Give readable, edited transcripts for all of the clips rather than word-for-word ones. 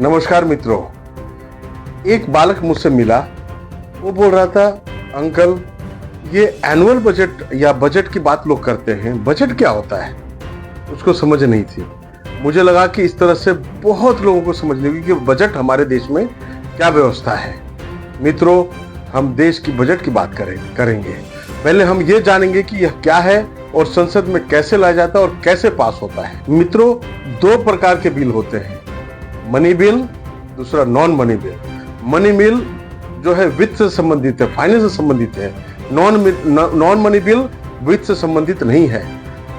नमस्कार मित्रों। एक बालक मुझसे मिला, वो बोल रहा था, अंकल ये एनुअल बजट या बजट की बात लोग करते हैं, बजट क्या होता है? उसको समझ नहीं थी। मुझे लगा कि इस तरह से बहुत लोगों को समझ नहीं कि बजट हमारे देश में क्या व्यवस्था है। मित्रों, हम देश की बजट की बात करेंगे। पहले हम ये जानेंगे कि यह क्या है और संसद में कैसे लाया जाता है और कैसे पास होता है। मित्रों, दो प्रकार के बिल होते हैं, मनी बिल, दूसरा non money bill. Money bill जो है वित्त से संबंधित है, फाइनेंस से संबंधित है। नॉन मनी बिल वित्त से संबंधित नहीं है।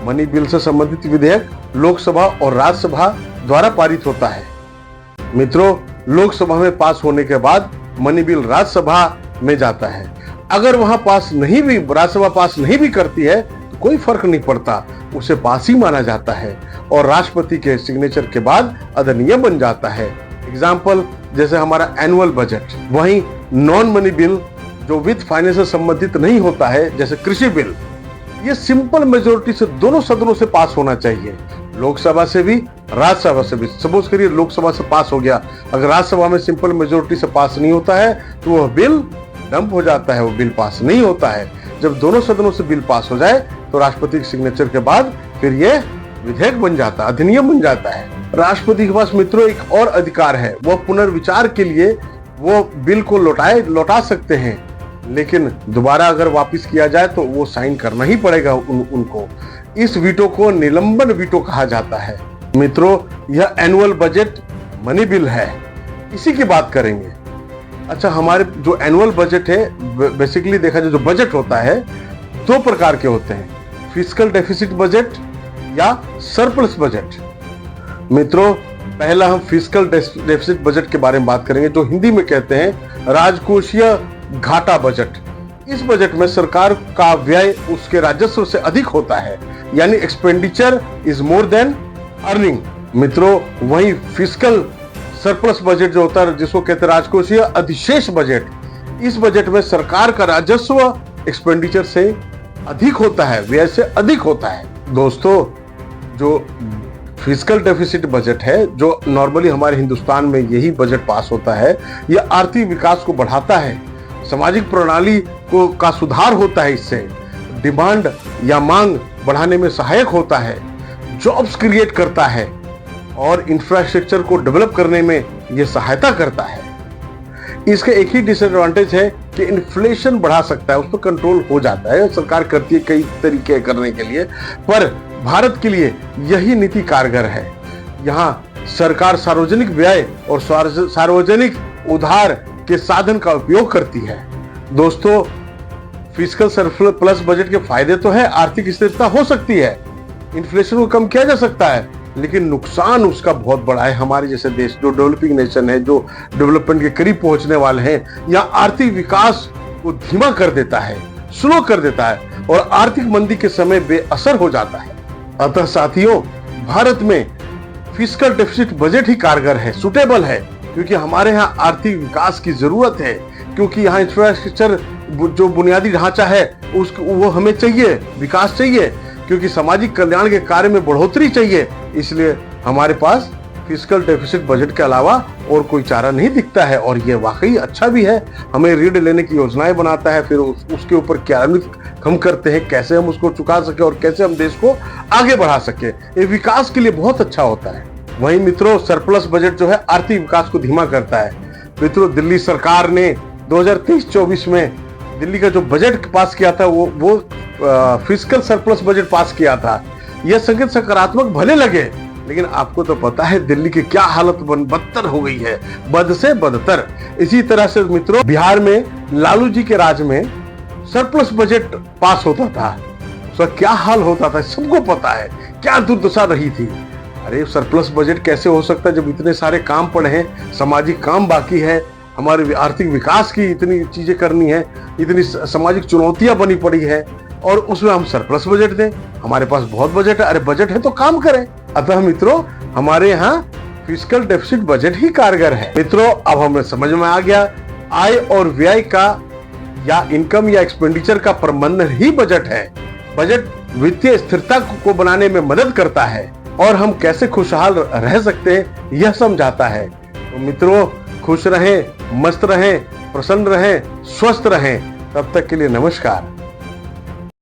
मनी बिल से संबंधित विधेयक लोकसभा और राज्यसभा द्वारा पारित होता है। मित्रों, लोकसभा में पास होने के बाद मनी बिल राज्यसभा में जाता है। अगर वहां राज्यसभा पास नहीं भी करती है तो कोई फर्क नहीं पड़ता, उसे पास ही माना जाता है और राष्ट्रपति के सिग्नेचर के बाद अधिनियम बन जाता है। एग्जाम्पल जैसे हमारा एनुअल बजट। वहीं नॉन मनी बिल जो वित्त फाइनेंस से संबंधित नहीं होता है, जैसे कृषि बिल, ये सिंपल मेजोरिटी से दोनों सदनों से पास होना चाहिए, लोकसभा से भी राज्यसभा से भी। सपोज करिए लोकसभा से पास हो गया, अगर राज्यसभा में सिंपल मेजोरिटी से पास नहीं होता है तो वह बिल डंप हो जाता है, वो बिल पास नहीं होता है। जब दोनों सदनों से बिल पास हो जाए तो राष्ट्रपति के सिग्नेचर के बाद फिर ये विधेयक बन जाता है, अधिनियम बन जाता है। राष्ट्रपति के पास मित्रों एक और अधिकार है, वह पुनर्विचार के लिए वो बिल को लौटा सकते हैं, लेकिन दोबारा अगर वापस किया जाए तो वो साइन करना ही पड़ेगा उनको। इस वीटो को निलंबन वीटो कहा जाता है। मित्रों, यह एनुअल बजट मनी बिल है, इसी की बात करेंगे। अच्छा, हमारे जो एनुअल बजट है, बेसिकली देखा जाए जो बजट होता है, दो प्रकार के होते हैं, फिस्कल डेफिसिट बजट या सरप्लस बजट। मित्रों, पहला हम फिस्कल डेफिसिट बजट के बारे में बात करेंगे, जो हिंदी में कहते हैं राजकोषीय घाटा बजट। इस बजट में सरकार का व्यय उसके राजस्व से अधिक होता है, यानी expenditure is more than earning. मित्रों, वही फिस्कल सरप्लस बजट जो होता है, जिसको कहते हैं राजकोषीय अधिशेष बजट, इस बजट में सरकार का राजस्व एक्सपेंडिचर से अधिक होता है, व्यय से अधिक होता है। दोस्तों, जो फिस्कल डेफिसिट बजट है, जो नॉर्मली हमारे हिंदुस्तान में यही बजट पास होता है, यह आर्थिक विकास को बढ़ाता है, सामाजिक प्रणाली का सुधार होता है, इससे डिमांड या मांग बढ़ाने में सहायक होता है, जॉब्स क्रिएट करता है और इंफ्रास्ट्रक्चर को डेवलप करने में यह सहायता करता है। इसके एक ही डिसएडवांटेज है कि इन्फ्लेशन बढ़ा सकता है, उस पर कंट्रोल हो जाता है, सरकार करती है कई तरीके करने के लिए, पर भारत के लिए यही नीति कारगर है। यहाँ सरकार सार्वजनिक व्यय और सार्वजनिक उधार के साधन का उपयोग करती है। दोस्तों, फिस्कल सरप्लस बजट के फायदे तो है, आर्थिक स्थिरता हो सकती है, इन्फ्लेशन को कम किया जा सकता है, लेकिन नुकसान उसका बहुत बड़ा है। हमारे जैसे देश जो डेवलपिंग नेशन है, जो डेवलपमेंट के करीब पहुंचने वाले हैं, या आर्थिक विकास को धीमा कर देता है, स्लो कर देता है और आर्थिक मंदी के समय बेअसर हो जाता है। अतः साथियों, भारत में फिस्कल डेफिसिट बजट ही कारगर है, सुटेबल है, क्योंकि हमारे यहाँ आर्थिक विकास की जरूरत है, क्योंकि यहाँ इंफ्रास्ट्रक्चर जो बुनियादी ढांचा है वो हमें चाहिए, विकास चाहिए, क्योंकि सामाजिक कल्याण के कार्य में बढ़ोतरी चाहिए। इसलिए हमारे पास फिस्कल डेफिसिट बजट के अलावा और कोई चारा नहीं दिखता है, और ये वाकई अच्छा भी है। हमें ऋण लेने की योजनाएं बनाता है, फिर उसके ऊपर क्रियान्वित हम करते हैं, कैसे हम उसको चुका सके और कैसे हम देश को आगे बढ़ा सके। ये विकास के लिए बहुत अच्छा होता है। वहीं मित्रों, सरप्लस बजट जो है आर्थिक विकास को धीमा करता है। मित्रों, दिल्ली सरकार ने 2023-24 में दिल्ली का जो बजट पास किया था, वो फिस्कल सरप्लस बजट पास किया था। यह संकेत सकारात्मक भले लगे, लेकिन आपको तो पता है दिल्ली की क्या हालत बदतर हो गई है, बद से बदतर। इसी तरह से मित्रों, बिहार में लालू जी के राज में सरप्लस बजट पास होता था, उसका क्या हाल होता था सबको पता है, क्या दुर्दशा रही थी। अरे, सरप्लस बजट कैसे हो सकता है जब इतने सारे काम पड़े हैं, सामाजिक काम बाकी है, हमारे आर्थिक विकास की इतनी चीजें करनी है, इतनी सामाजिक चुनौतियां बनी पड़ी है, और उसमें हम सरप्लस बजट दें। हमारे पास बहुत बजट है, अरे बजट है तो काम करें। अतः मित्रों, हमारे यहाँ फिस्कल डेफिसिट बजट ही कारगर है। मित्रों, अब हमें समझ में आ गया, आय और व्यय का या इनकम या एक्सपेंडिचर का प्रबंधन ही बजट है। बजट वित्तीय स्थिरता को बनाने में मदद करता है और हम कैसे खुशहाल रह सकते हैं यह समझाता है। तो मित्रों, खुश रहें, मस्त रहें, प्रसन्न रहें, स्वस्थ रहें। तब तक के लिए नमस्कार।